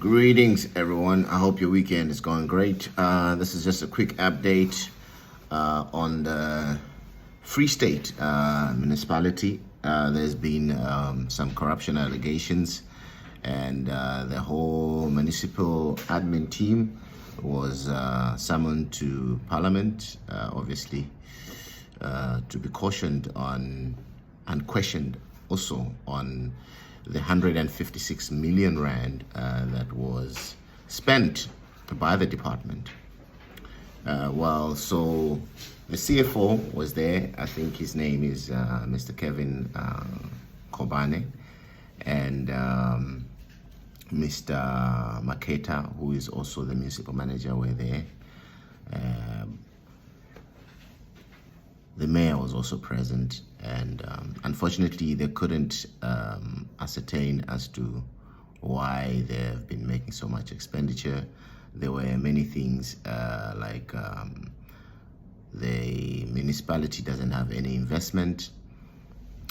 Greetings, everyone. I hope your weekend is going great. This is just a quick update on the Freestate Municipality. There's been some corruption allegations, and the whole municipal admin team was summoned to Parliament, obviously, to be cautioned on and questioned also on the 156 million rand that was spent by the department. So the CFO was there. I think his name is Mr. Kevin Kobane, and Mr. Maketa, who is also the municipal manager, were there. The mayor was also present, and unfortunately they couldn't ascertain as to why they've been making so much expenditure. There were many things like the municipality doesn't have any investment.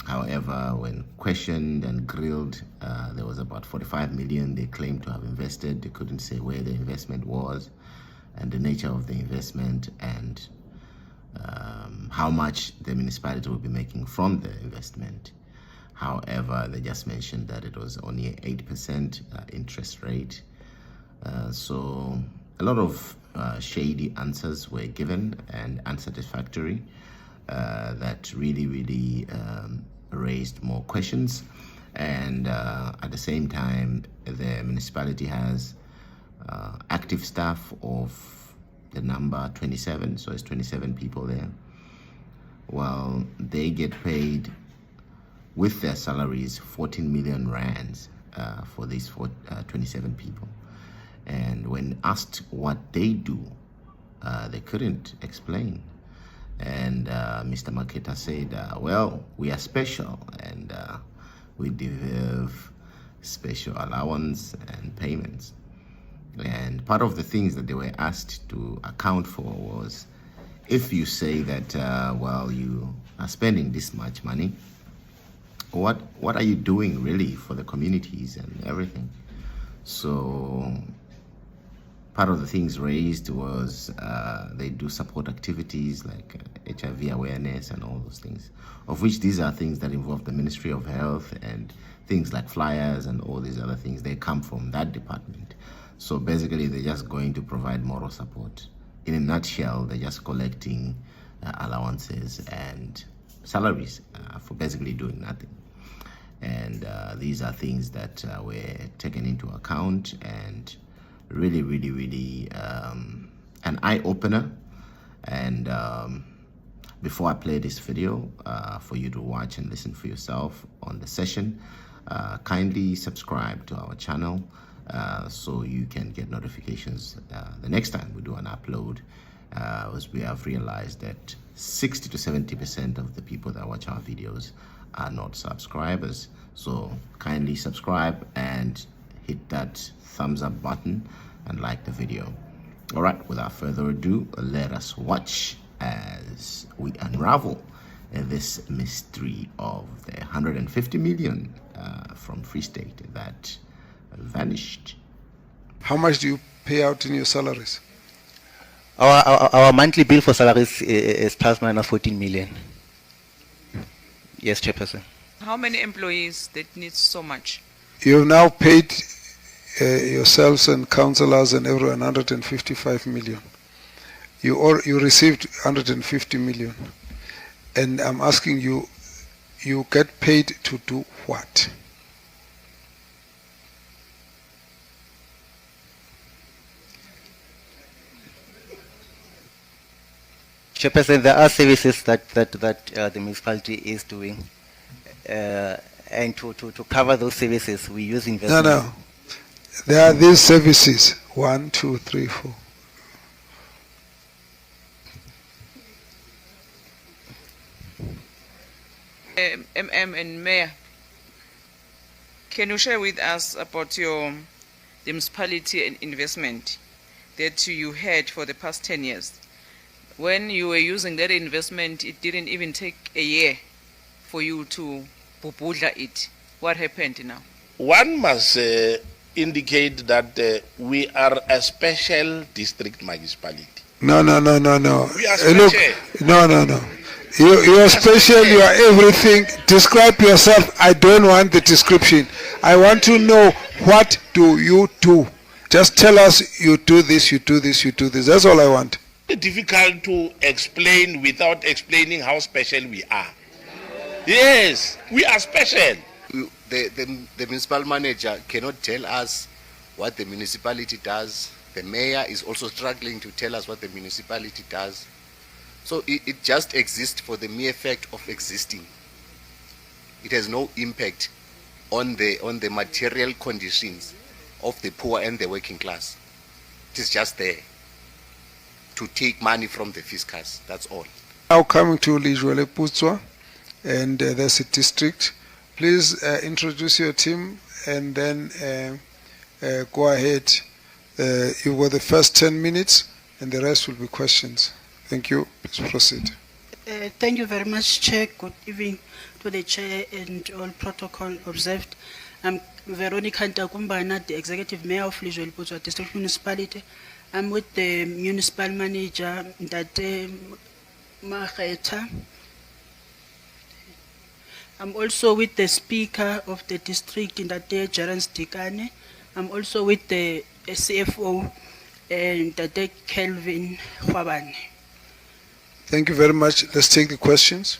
However, when questioned and grilled, there was about 45 million they claimed to have invested. They couldn't say where the investment was and the nature of the investment, and how much the municipality will be making from the investment. However, they just mentioned that it was only an 8% interest rate. So a lot of shady answers were given and unsatisfactory that really raised more questions. And at the same time, the municipality has active staff of the number 27, so it's 27 people there. Well, they get paid with their salaries 14 million rands for these 27 people. And when asked what they do, they couldn't explain. And Mr. Maketa said, well, we are special, and we deserve special allowance and payments. And part of the things that they were asked to account for was, if you say that, well, you are spending this much money, what are you doing really for the communities and everything? So part of the things raised was they do support activities like HIV awareness and all those things, of which these are things that involve the Ministry of Health, and things like flyers and all these other things, they come from that department. So basically, they're just going to provide moral support. In a nutshell, they're just collecting allowances and salaries for basically doing nothing. And these are things that were taken into account, and really an eye-opener. And before I play this video for you to watch and listen for yourself on the session, kindly subscribe to our channel so you can get notifications the next time we do an upload, as we have realized that 60 to 70% of the people that watch our videos are not subscribers. So kindly subscribe and hit that thumbs up button and like the video. All right, without further ado, let us watch as we unravel this mystery of the 150 million from Freestate that vanished. How much do you pay out in your salaries? Our monthly bill for salaries is plus minus 14 million. Yes, Chairperson. How many employees that need so much? You have now paid yourselves and councillors and everyone 155 million. You received 150 million. And I'm asking you, you get paid to do what? Chairperson, there are services that the municipality is doing, and to cover those services, we use investment. No. There are these services, 1, 2, 3, 4. And Mayor, can you share with us about the municipality and investment that you had for the past 10 years? When you were using that investment, it didn't even take a year for you to bubudla it. What happened now? One must indicate that we are a special district municipality. No. We are Look, special. no. You are special, you are everything. Describe yourself. I don't want the description. I want to know, what do you do? Just tell us, you do this, you do this, you do this. That's all I want. It's difficult to explain without explaining how special we are. Yes, we are special. The municipal manager cannot tell us what the municipality does. The mayor is also struggling to tell us what the municipality does. So it just exists for the mere fact of existing. It has no impact on the material conditions of the poor and the working class. It is just there to take money from the fiscus. That's all. Now coming to Lijwele Putswa, and that's a district. Please introduce your team and then go ahead. You were the first 10 minutes and the rest will be questions. Thank you. Please proceed. Thank you very much, Chair. Good evening to the Chair and all protocol observed. I'm Veronica Ntakumbana, the Executive Mayor of Lijwele Putswa District Municipality. I'm with the Municipal Manager, Ndate Maheta. I'm also with the Speaker of the District, Ndate Jarans Dikane. I'm also with the CFO, Ndate Kelvin Khwabane. Thank you very much. Let's take the questions.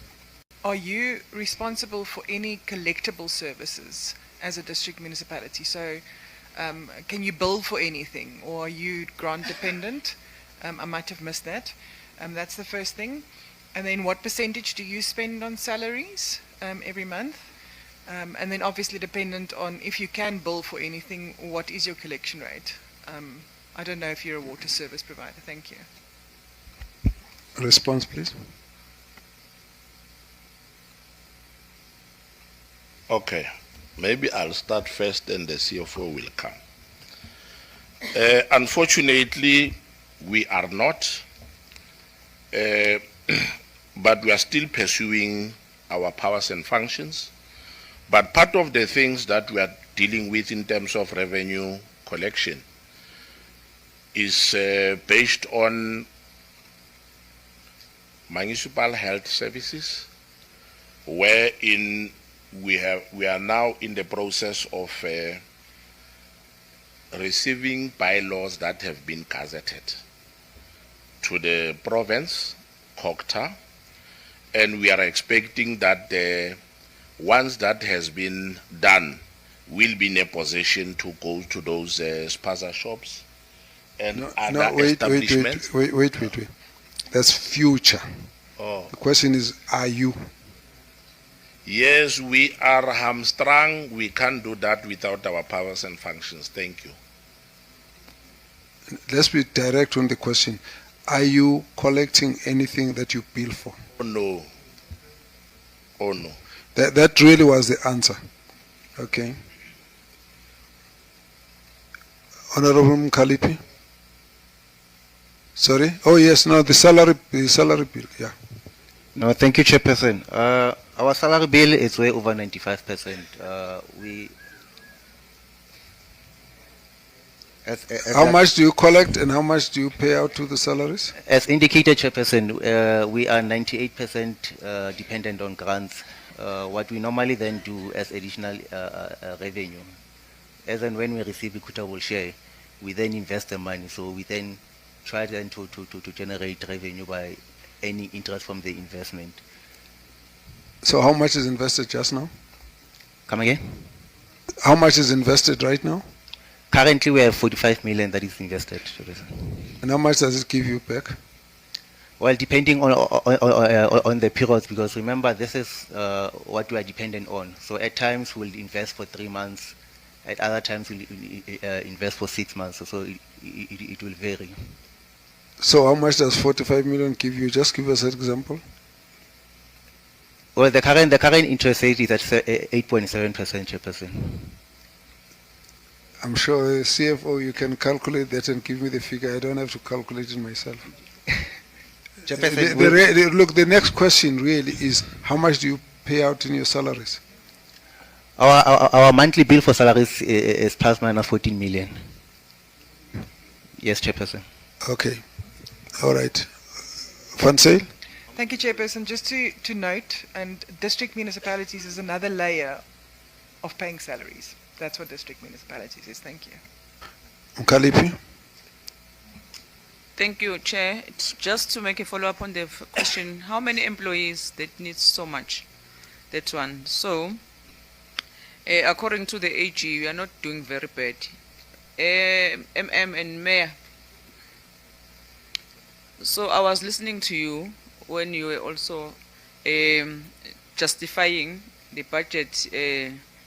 Are you responsible for any collectible services as a district municipality? So can you bill for anything, or are you grant dependent? I might have missed that. That's the first thing. And then what percentage do you spend on salaries every month? And then obviously dependent on if you can bill for anything, what is your collection rate? I don't know if you're a water service provider. Thank you. Response, please. Okay, maybe I'll start first and the CFO will come. Unfortunately, we are not, but we are still pursuing our powers and functions. But part of the things that we are dealing with in terms of revenue collection is based on municipal health services, wherein we are now in the process of receiving bylaws that have been gazetted to the province, COGTA, and we are expecting that once that has been done, we'll be in a position to go to those spaza shops and other establishments. Wait. That's future. Oh. The question is, are you? Yes, we are hamstrung. We can't do that without our powers and functions. Thank you. Let's be direct on the question. Are you collecting anything that you bill for? Oh, no. Oh, no. That really was the answer. Okay. Honorable Mkalipi? Sorry? Oh, yes, no, the salary bill, yeah. No, thank you, Chairperson. Our salary bill is way over 95%. How much do you collect and how much do you pay out to the salaries? As indicated, Chairperson, we are 98% dependent on grants. What we normally then do as additional revenue, as and when we receive equitable share, we then invest the money. So we then try then to generate revenue by any interest from the investment. So how much is invested just now? Come again? How much is invested right now? Currently, we have 45 million that is invested. And how much does it give you back? Well, depending on the periods, because remember, this is what we are dependent on. So at times, we'll invest for 3 months. At other times, we'll invest for 6 months. So it will vary. So how much does 45 million give you? Just give us an example. Well, the current interest rate is at 8.7%, Chairperson. I'm sure, CFO, you can calculate that and give me the figure. I don't have to calculate it myself. Chairperson, Look, the next question really is, how much do you pay out in your salaries? Our monthly bill for salaries is plus minus 14 million. Yes, Chairperson. Okay. All right. Van Zyl? Thank you, Chairperson. Just to note, and district municipalities is another layer of paying salaries. That's what district municipalities is. Thank you. Mkhaliphi? Thank you, Chair. It's just to make a follow-up on the question, how many employees that needs so much? That one. So, according to the AG, we are not doing very bad. MM and Mayor. So I was listening to you when you were also justifying the budget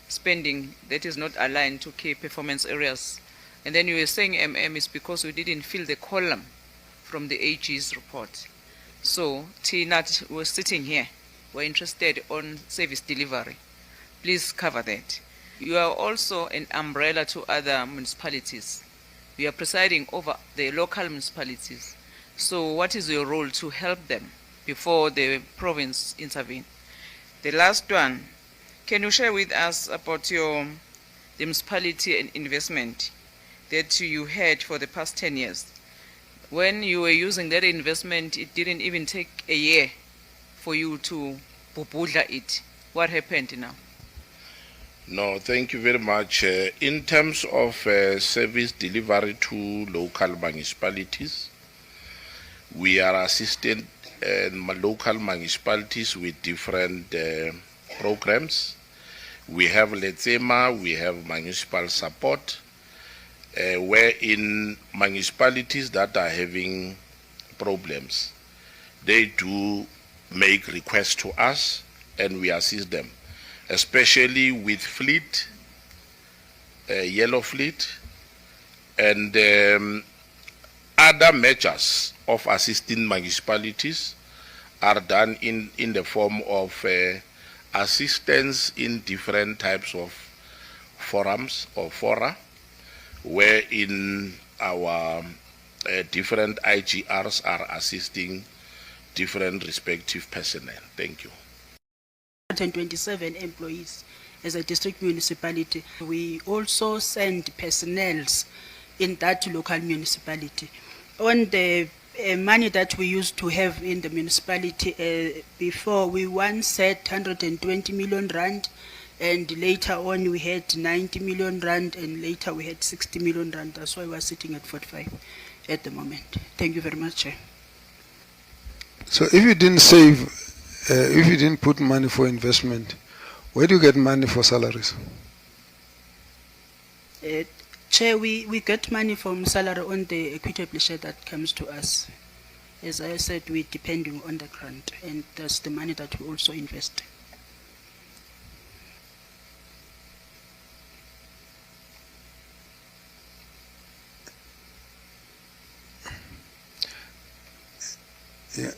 spending that is not aligned to key performance areas. And then you were saying MM is because we didn't fill the column from the AG's report. So, TNAT was sitting here. We're interested on service delivery. Please cover that. You are also an umbrella to other municipalities. We are presiding over the local municipalities. So what is your role to help them before the province intervene? The last one, can you share with us about the municipality and investment that you had for the past 10 years? When you were using that investment, it didn't even take a year for you to bubudla it. What happened now? No, thank you very much. In terms of service delivery to local municipalities, we are assisting local municipalities with different programs. We have Letsema, we have municipal support, where in municipalities that are having problems, they do make requests to us and we assist them, especially with fleet, yellow fleet, and other measures of assisting municipalities are done in the form of assistance in different types of forums or fora, where in our different IGRs are assisting different respective personnel. Thank you. 127 employees as a district municipality. We also send personnels in that local municipality. On the money that we used to have in the municipality before, we once said 120 million rand, and later on we had 90 million rand, and later we had 60 million rand. That's why we're sitting at 45 at the moment. Thank you very much, Chair. So if you didn't save, if you didn't put money for investment, where do you get money for salaries? Chair, we get money from salary on the equitable share that comes to us. As I said, we're depending on the grant, and that's the money that we also invest. Yeah,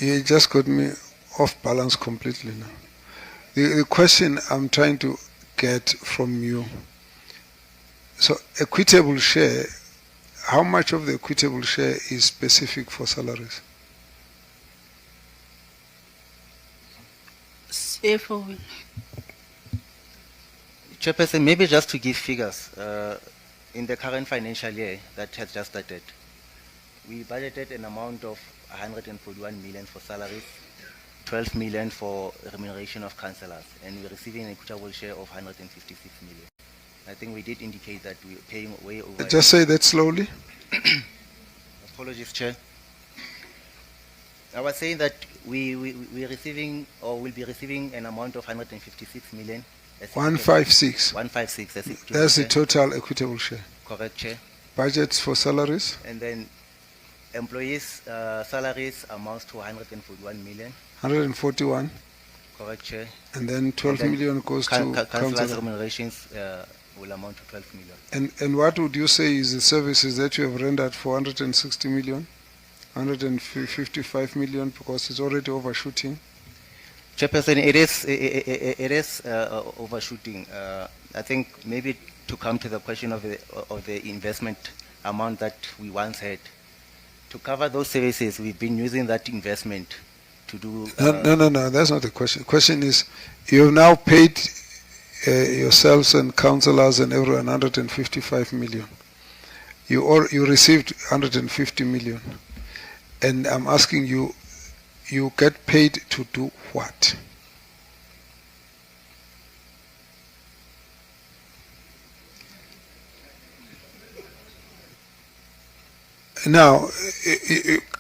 you just got me off balance completely now. The question I'm trying to get from you, so equitable share, how much of the equitable share is specific for salaries? CFO. Chairperson, maybe just to give figures, in the current financial year that has just started, we budgeted an amount of 141 million for salaries, 12 million for remuneration of councillors, and we're receiving an equitable share of 156 million. I think we did indicate that we're paying way over. Just say that slowly. Apologies, Chair. I was saying that we're receiving, or will be receiving, an amount of 156 million. 156. 156. That's the total equitable share. Correct, Chair. Budgets for salaries? And then employees' salaries amounts to 141 million. 141. Correct, Chair. And then 12 million goes to councillors' remunerations will amount to 12 million. And what would you say is the services that you have rendered for 160 million? 155 million, because it's already overshooting? Chairperson, it is overshooting. I think maybe to come to the question of the investment amount that we once had, to cover those services, we've been using that investment to do. No, that's not the question. The question is, you have now paid yourselves and councillors and everyone 155 million. You received 150 million. And I'm asking you, you get paid to do what? Now,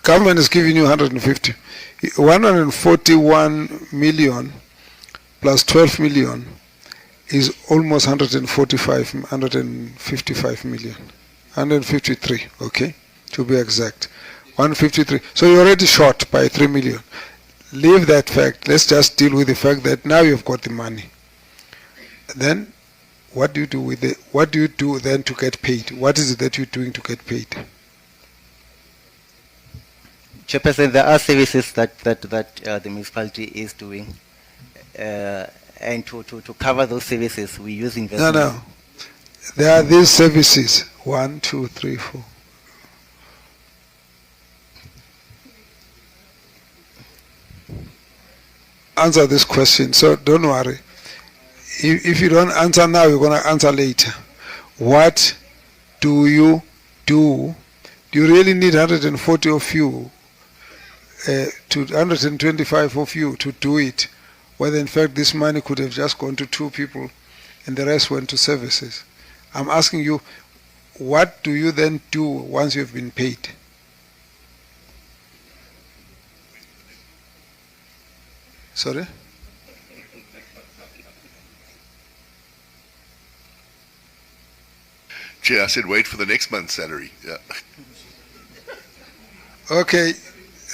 government is giving you 150. 141 million plus 12 million is almost 155 million. 153, okay, to be exact. 153. So you're already short by 3 million. Leave that fact. Let's just deal with the fact that now you've got the money. Then, what do you do with it? What do you do then to get paid? What is it that you're doing to get paid? Chairperson, there are services that the municipality is doing, and to cover those services, we use investment. No. There are these services. 1, 2, 3, 4. Answer this question, so don't worry. If you don't answer now, you're going to answer later. What do you do? Do you really need 140 of you, to 125 of you to do it, whether in fact this money could have just gone to 2 people and the rest went to services? I'm asking you, what do you then do once you've been paid? Sorry? Chair, I said wait for the next month's salary. Yeah. Okay,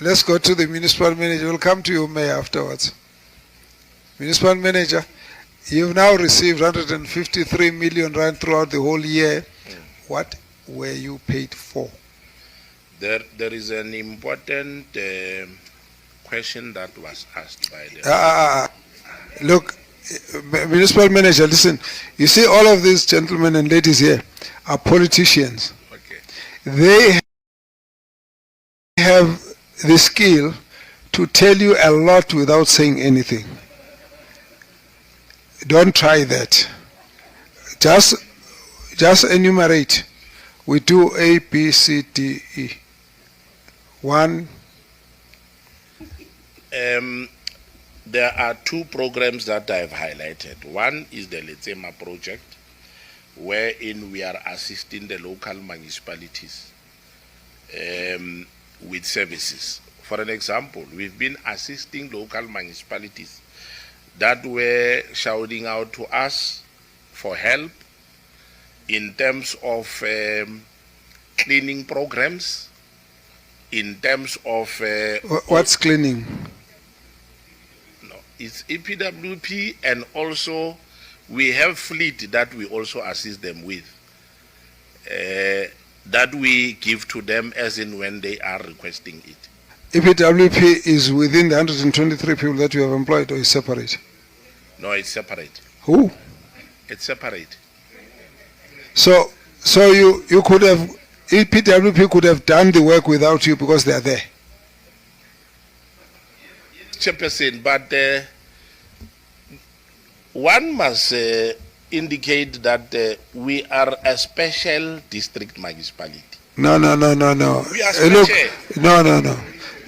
let's go to the municipal manager. We'll come to you, Mayor, afterwards. Municipal manager, you've now received 153 million rand throughout the whole year. What were you paid for? There is an important question that was asked by the... Look, municipal manager, listen. You see, all of these gentlemen and ladies here are politicians. Okay. They have the skill to tell you a lot without saying anything. Don't try that. Just enumerate. We do A, B, C, D, E. 1. There are 2 programs that I've highlighted. One is the Letsema project, wherein we are assisting the local municipalities with services. For an example, we've been assisting local municipalities that were shouting out to us for help in terms of cleaning programs, in terms of... What's cleaning? No, it's EPWP, and also we have fleet that we also assist them with, that we give to them as in when they are requesting it. EPWP is within the 123 people that you have employed, or is separate? No, it's separate. Who? It's separate. So you could have, EPWP could have done the work without you because they are there. Chairperson, but one must indicate that we are a special district municipality. No. We are special. Look, no.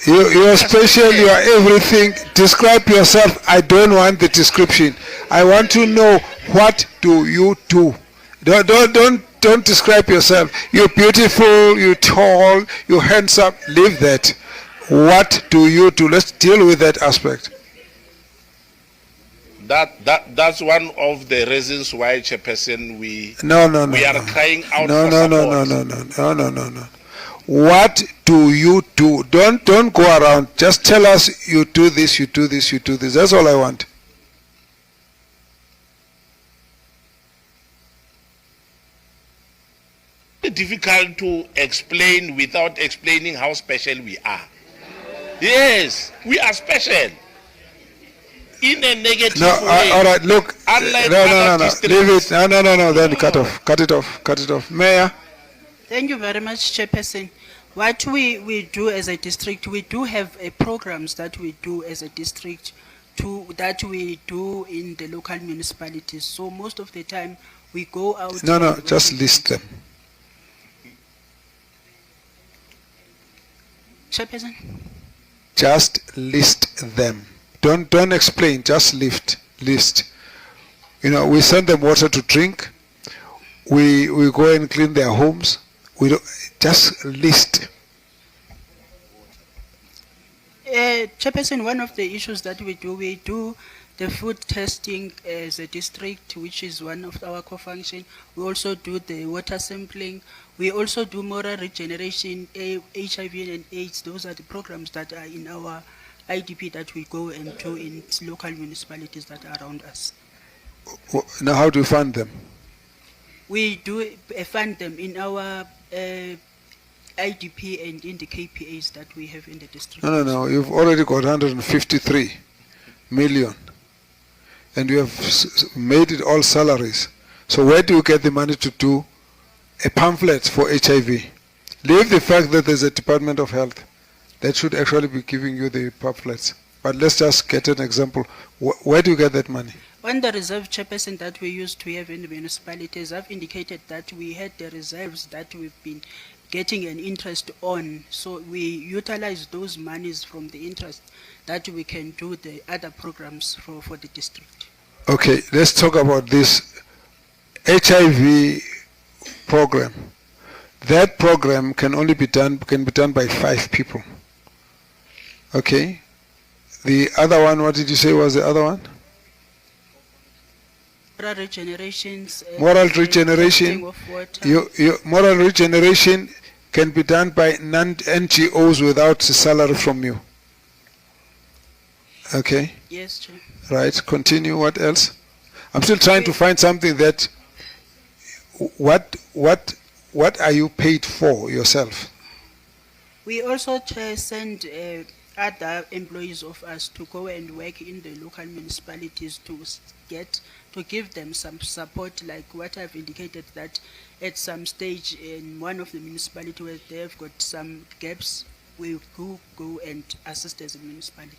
You are special, you are everything. Describe yourself. I don't want the description. I want to know, what do you do? Don't describe yourself. You're beautiful, you're tall, you're handsome. Leave that. What do you do? Let's deal with that aspect. That's one of the reasons why, Chairperson, we are crying out for support. No. What do you do? Don't go around. Just tell us you do this, you do this, you do this. That's all I want. It's difficult to explain without explaining how special we are. Yes, we are special. In a negative way. All right, look. Unlike No. other Leave it. districts. No. Then cut it off. Mayor. Thank you very much, Chairperson. What we do as a district, we do have programs that we do as a district that we do in the local municipalities. So most of the time we go out. No, and just work. list them. Chairperson? Just list them. Don't explain, just list. You know, we send them water to drink. We go and clean their homes. We don't, just list. Chairperson, one of the issues that we do the food testing as a district, which is one of our core functions. We also do the water sampling. We also do moral regeneration, HIV and AIDS. Those are the programs that are in our IDP that we go and do in local municipalities that are around us. Now, how do you fund them? We do fund them in our IDP and in the KPAs that we have in the district. No. You've already got 153 million. And you have made it all salaries. So where do you get the money to do a pamphlet for HIV? Leave the fact that there's a Department of Health that should actually be giving you the pamphlets. But let's just get an example. Where do you get that money? On the reserve, Chairperson, that we used to have in the municipalities, I've indicated that we had the reserves that we've been getting an interest on. So we utilize those monies from the interest that we can do the other programs for the district. Okay, let's talk about this HIV program. That program can only be done by 5 people. Okay. The other one, what did you say was the other one? Moral regenerations. Moral regeneration. Of water. Moral regeneration can be done by non-NGOs without a salary from you. Okay. Yes, Chair. Right. Continue. What else? I'm still trying to find something that. What are you paid for yourself? We also, Chair, send other employees of us to go and work in the local municipalities to give them some support, like what I've indicated, that at some stage in one of the municipalities where they have got some gaps, we go and assist as a municipality.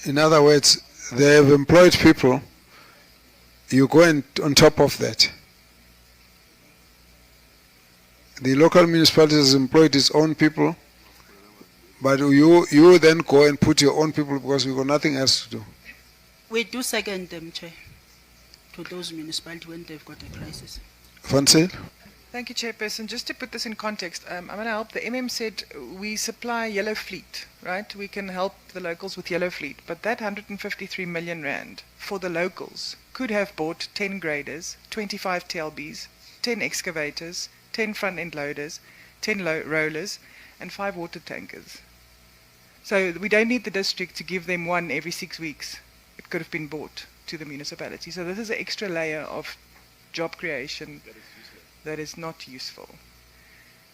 In other words, they have employed people, you go and on top of that. The local municipality has employed its own people, but you then go and put your own people because we've got nothing else to do. We do second them, Chair, to those municipalities when they've got a crisis. Van Zyl? Thank you, Chairperson. Just to put this in context, I'm going to help. The said we supply yellow fleet, right? We can help the locals with yellow fleet, but that 153 million rand for the locals could have bought 10 graders, 25 TLBs, 10 excavators, 10 front-end loaders, 10 rollers, and 5 water tankers. So we don't need the district to give them one every 6 weeks. It could have been bought to the municipality. So this is an extra layer of job creation that is not useful.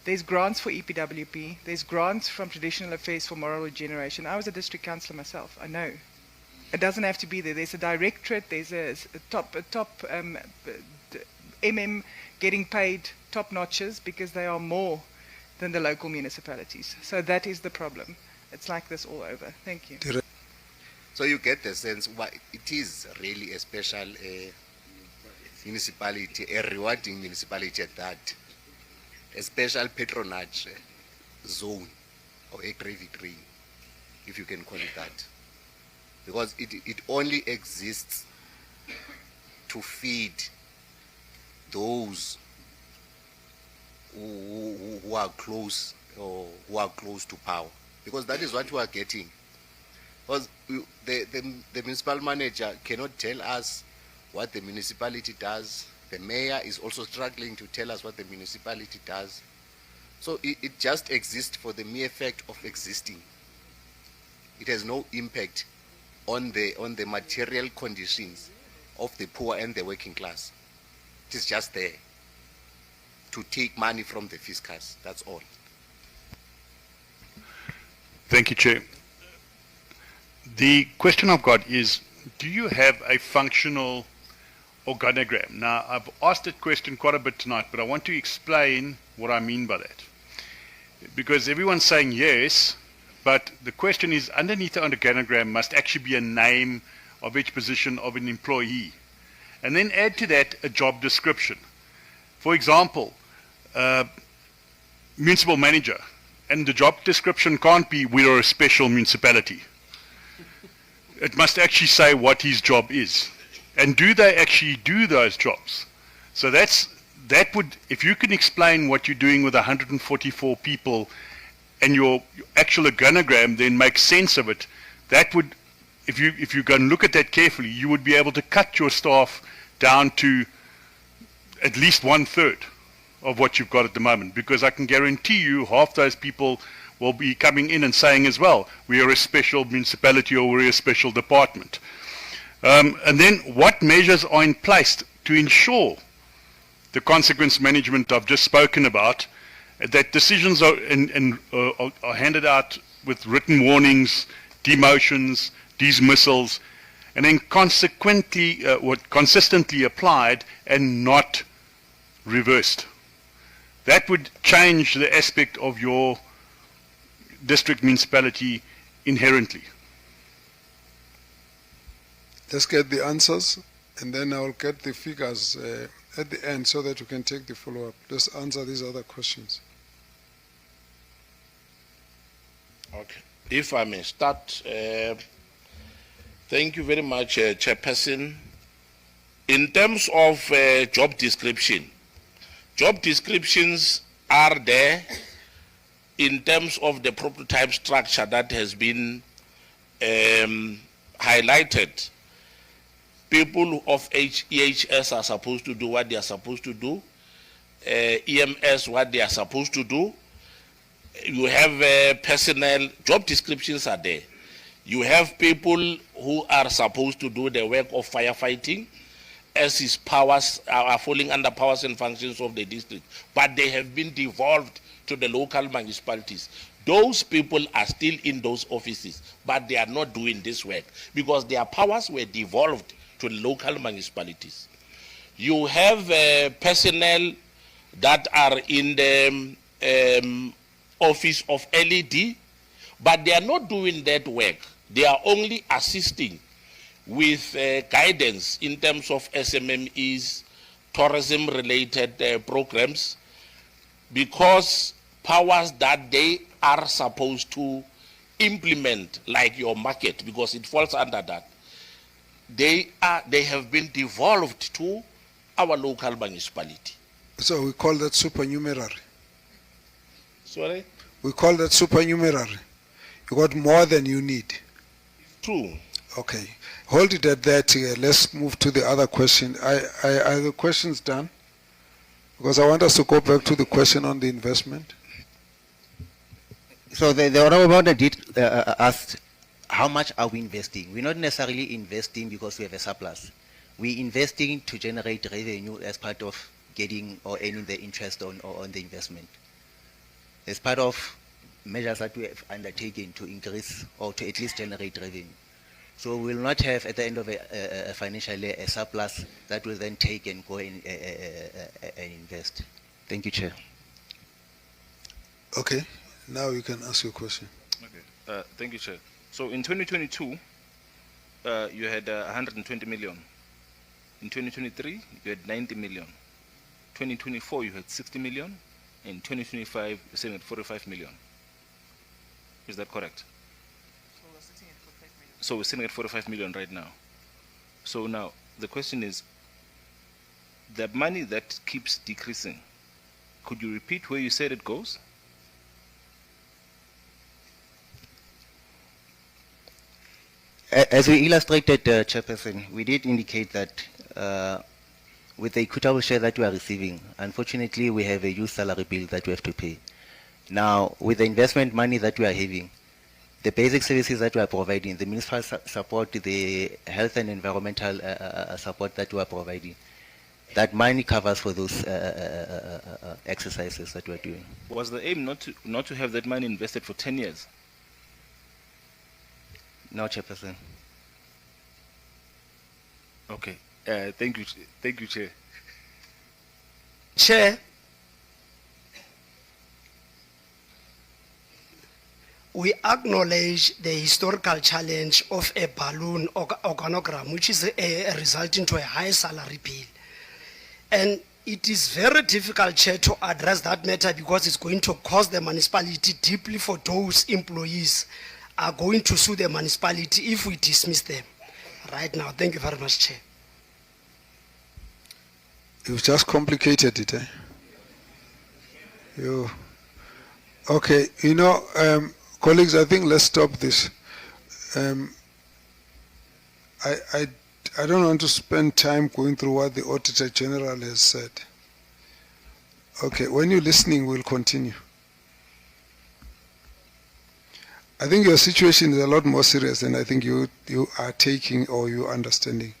There's grants for EPWP. There's grants from Traditional Affairs for Moral Regeneration. I was a district councillor myself. I know. It doesn't have to be there. There's a directorate. There's a top getting paid top notches because they are more than the local municipalities. So that is the problem. It's like this all over. Thank you. So you get the sense why it is really a special municipality, a rewarding municipality at that, a special patronage zone or a gravy train, if you can call it that. Because it only exists to feed those who are close or who are close to power, because that is what we are getting. Because the municipal manager cannot tell us what the municipality does. The mayor is also struggling to tell us what the municipality does. So it just exists for the mere fact of existing. It has no impact on the material conditions of the poor and the working class. It is just there to take money from the fiscus. That's all. Thank you, Chair. The question I've got is, do you have a functional organogram? Now, I've asked that question quite a bit tonight, but I want to explain what I mean by that. Because everyone's saying yes, but the question is, underneath the organogram must actually be a name of each position of an employee. And then add to that a job description. For example, municipal manager, and the job description can't be, we are a special municipality. It must actually say what his job is. And do they actually do those jobs? So that would, if you can explain what you're doing with 144 people and your actual organogram then makes sense of it, that would, if you go and look at that carefully, you would be able to cut your staff down to at least 1/3 of what you've got at the moment, because I can guarantee you half those people will be coming in and saying as well, we are a special municipality or we're a special department. And then what measures are in place to ensure the consequence management I've just spoken about, that decisions are handed out with written warnings, demotions, dismissals, and then consequently, consistently applied and not reversed. That would change the aspect of your district municipality inherently. Let's get the answers, and then I'll get the figures at the end so that you can take the follow-up. Let's answer these other questions. Okay. If I may start, thank you very much, Chairperson. In terms of job description, job descriptions are there in terms of the prototype structure that has been highlighted. People of EHS are supposed to do what they are supposed to do, EMS what they are supposed to do. You have personnel, job descriptions are there. You have people who are supposed to do the work of firefighting, as his powers are falling under powers and functions of the district, but they have been devolved to the local municipalities. Those people are still in those offices, but they are not doing this work because their powers were devolved to local municipalities. You have personnel that are in the office of LED, but they are not doing that work. They are only assisting with guidance in terms of SMMEs, tourism-related programs, because powers that they are supposed to implement, like your market, because it falls under that, they have been devolved to our local municipality. So we call that supernumerary. Sorry? We call that supernumerary. You got more than you need. True. Okay. Hold it at that. Let's move to the other question. Are the questions done? Because I want us to go back to the question on the investment. So the Honorable Member did asked, how much are we investing? We're not necessarily investing because we have a surplus. We're investing to generate revenue as part of getting or earning the interest on the investment. As part of measures that we have undertaken to increase or to at least generate revenue. So we will not have at the end of a financial year a surplus that will then take and go and invest. Thank you, Chair. Okay. Now you can ask your question. Okay. Thank you, Chair. So in 2022, you had 120 million. In 2023, you had 90 million. 2024, you had 60 million. In 2025, you're sitting at 45 million. Is that correct? So we're sitting at 45 million right now. So now, the question is, the money that keeps decreasing, could you repeat where you said it goes? As we illustrated, Chairperson, we did indicate that with the equitable share that we are receiving, unfortunately, we have a huge salary bill that we have to pay. Now, with the investment money that we are having, the basic services that we are providing, the municipal support, the health and environmental support that we are providing, that money covers for those exercises that we are doing. Was the aim not to have that money invested for 10 years? No, Chairperson. Okay. Thank you, Chair. Chair, we acknowledge the historical challenge of a balloon organogram, which is a result into a high salary bill. And it is very difficult, Chair, to address that matter because it's going to cost the municipality deeply for those employees are going to sue the municipality if we dismiss them right now. Thank you very much, Chair. You've just complicated it, Okay, colleagues, I think let's stop this. I don't want to spend time going through what the Auditor General has said. Okay, when you're listening, we'll continue. I think your situation is a lot more serious than I think you are taking or you're understanding.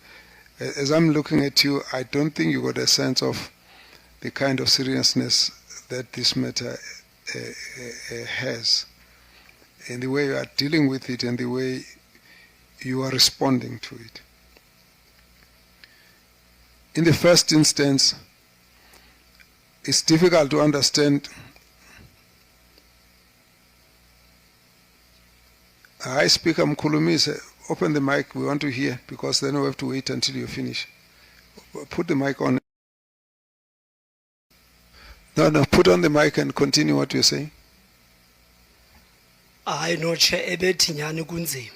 As I'm looking at you, I don't think you got a sense of the kind of seriousness that this matter has, and the way you are dealing with it and the way you are responding to it. In the first instance, it's difficult to understand. Hi, Speaker Mkhulumi, open the mic, we want to hear, because then we have to wait until you finish. Put the mic on. No, put on the mic and continue what you're saying. I know, Chair, ebethinyani kunzima.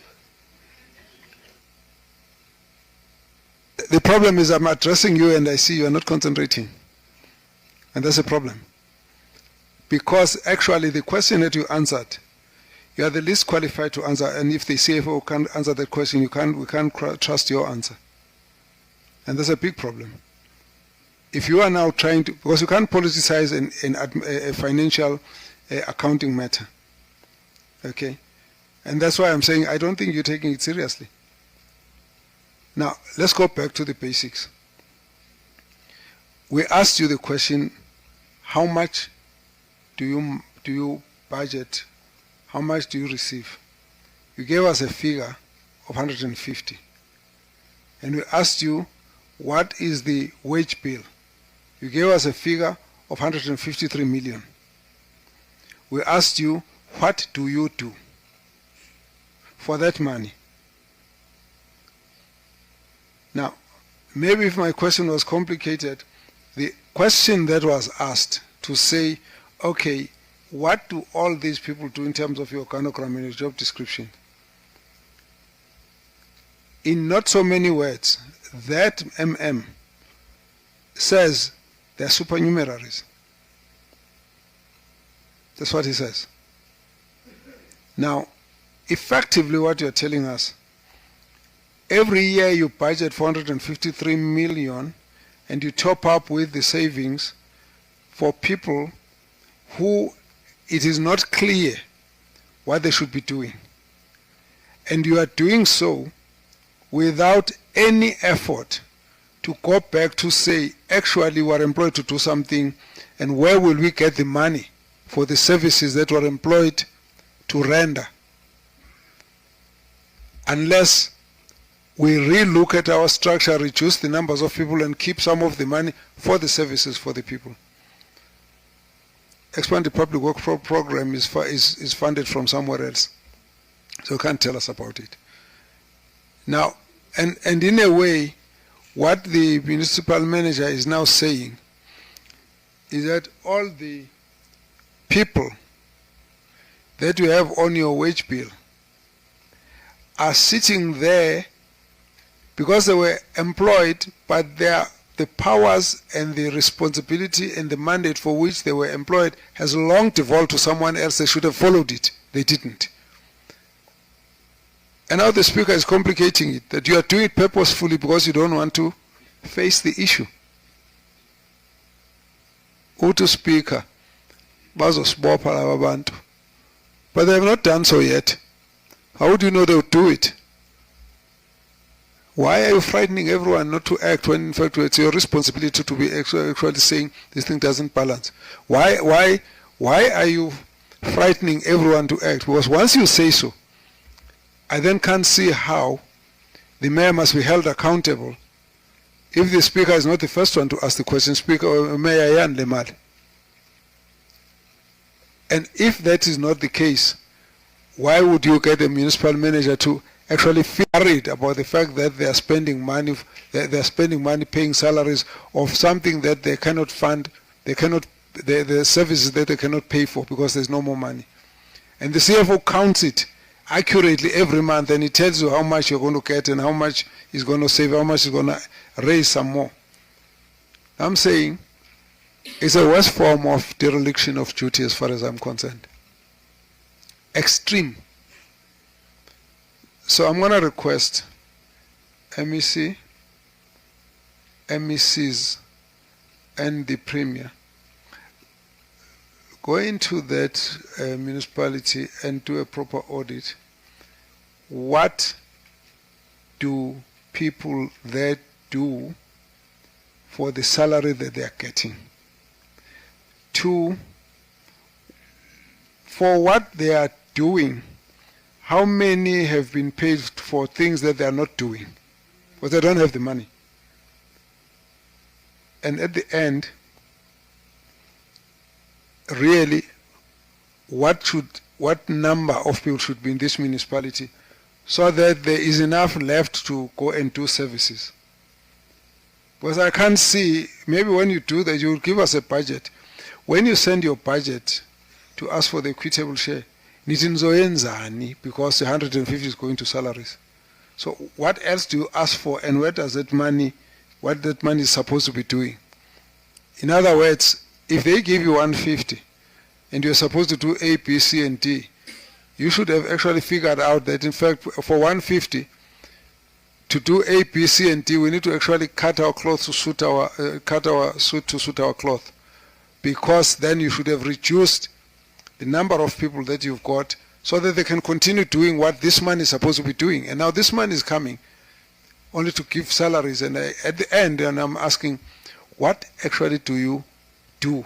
The problem is I'm addressing you and I see you are not concentrating. And that's a problem. Because actually the question that you answered, you are the least qualified to answer, and if the CFO can't answer that question, we can't trust your answer. And that's a big problem. If you are now trying to, because you can't politicize a financial accounting matter. Okay? And that's why I'm saying I don't think you're taking it seriously. Now, let's go back to the basics. We asked you the question, how much do you budget? How much do you receive? You gave us a figure of 150. And we asked you, what is the wage bill? You gave us a figure of 153 million. We asked you, what do you do for that money? Now, maybe if my question was complicated, the question that was asked to say, okay, what do all these people do in terms of your organogram and your job description? In not so many words, that MM says they're supernumeraries. That's what he says. Now, effectively what you're telling us, every year you budget 453 million and you top up with the savings for people who it is not clear what they should be doing. And you are doing so without any effort to go back to say, actually we are employed to do something, and where will we get the money for the services that were employed to render? Unless we re-look at our structure, reduce the numbers of people and keep some of the money for the services for the people. Expanded Public Work Program is funded from somewhere else. So you can't tell us about it. Now, and in a way, what the municipal manager is now saying is that all the people that you have on your wage bill are sitting there because they were employed, but the powers and the responsibility and the mandate for which they were employed has long devolved to someone else. They should have followed it. They didn't. And now the Speaker is complicating it, that you are doing it purposefully because you don't want to face the issue. Uthi Speaker, bazosibopha laba bantu. But they have not done so yet. How do you know they will do it? Why are you frightening everyone not to act when in fact it's your responsibility to be actually saying this thing doesn't balance? Why are you frightening everyone to act? Because once you say so, I then can't see how the mayor must be held accountable if the Speaker is not the first one to ask the question, Speaker or Mayor Yan Lemali. And if that is not the case, why would you get a municipal manager to actually feel worried about the fact that they are spending money, paying salaries of something that they cannot fund, the services that they cannot pay for because there's no more money. And the CFO counts it accurately every month, and he tells you how much you're going to get and how much he's going to save, how much he's going to raise some more. I'm saying it's a worst form of dereliction of duty as far as I'm concerned. Extreme. So I'm going to request MECs, and the Premier go into that municipality and do a proper audit. What do people there do for the salary that they are getting? 2, for what they are doing, how many have been paid for things that they are not doing? Because they don't have the money. And at the end, really, what number of people should be in this municipality so that there is enough left to go and do services? Because I can't see, maybe when you do that, you will give us a budget. When you send your budget to ask for the equitable share, because the 150 is going to salaries. So what else do you ask for, and where does that money, what that money is supposed to be doing? In other words, if they give you 150 and you're supposed to do A, B, C, and D, you should have actually figured out that in fact for 150 to do A, B, C, and D, we need to actually cut our clothes to suit our suit to suit our cloth, because then you should have reduced the number of people that you've got so that they can continue doing what this money is supposed to be doing. And now this money is coming only to give salaries, and at the end, and I'm asking, what actually do you do?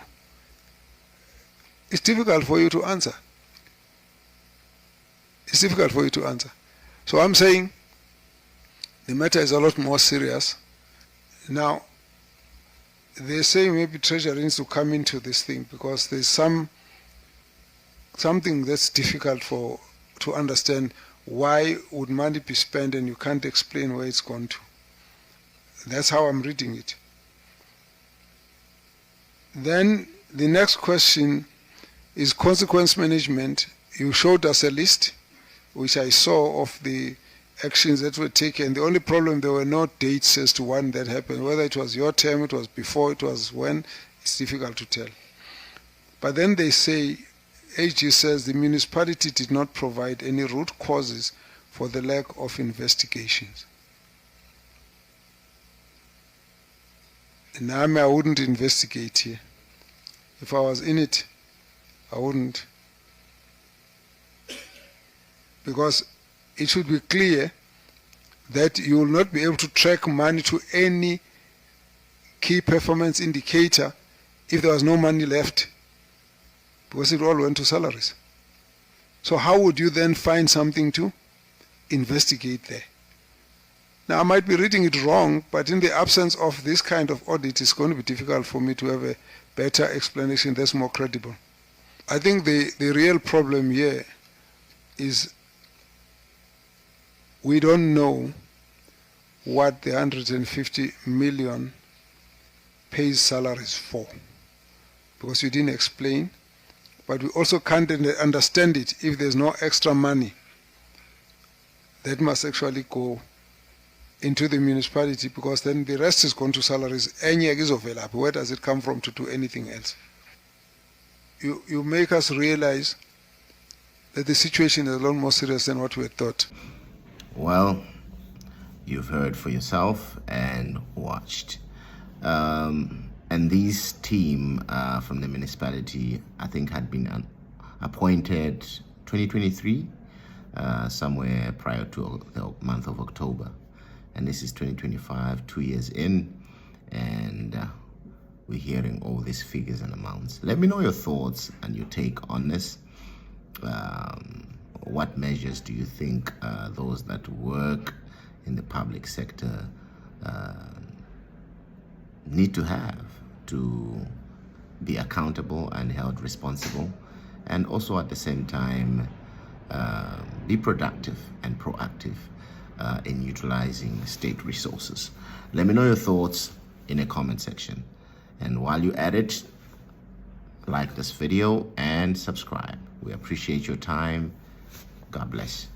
It's difficult for you to answer. It's difficult for you to answer. So I'm saying the matter is a lot more serious. Now, they say maybe Treasury needs to come into this thing because there's something that's difficult to understand. Why would money be spent and you can't explain where it's gone to? That's how I'm reading it. Then the next question is consequence management. You showed us a list, which I saw, of the actions that were taken. The only problem, there were no dates as to when that happened. Whether it was your term, it was before, it was when, it's difficult to tell. But then they say, AG says the municipality did not provide any root causes for the lack of investigations. And I wouldn't investigate here. If I was in it, I wouldn't. Because it should be clear that you will not be able to track money to any key performance indicator if there was no money left, because it all went to salaries. So how would you then find something to investigate there? Now, I might be reading it wrong, but in the absence of this kind of audit, it's going to be difficult for me to have a better explanation that's more credible. I think the real problem here is we don't know what the 150 million pays salaries for, because you didn't explain. But we also can't understand it if there's no extra money that must actually go into the municipality, because then the rest is going to salaries. Where does it come from to do anything else? You make us realize that the situation is a lot more serious than what we had thought. Well, you've heard for yourself and watched. And this team from the municipality, I think, had been appointed 2023, somewhere prior to the month of October. And this is 2025, 2 years in, and we're hearing all these figures and amounts. Let me know your thoughts and your take on this. What measures do you think those that work in the public sector need to have to be accountable and held responsible, and also at the same time be productive and proactive in utilizing state resources. Let me know your thoughts in a comment section. And while you're at it, like this video and subscribe. We appreciate your time. God bless.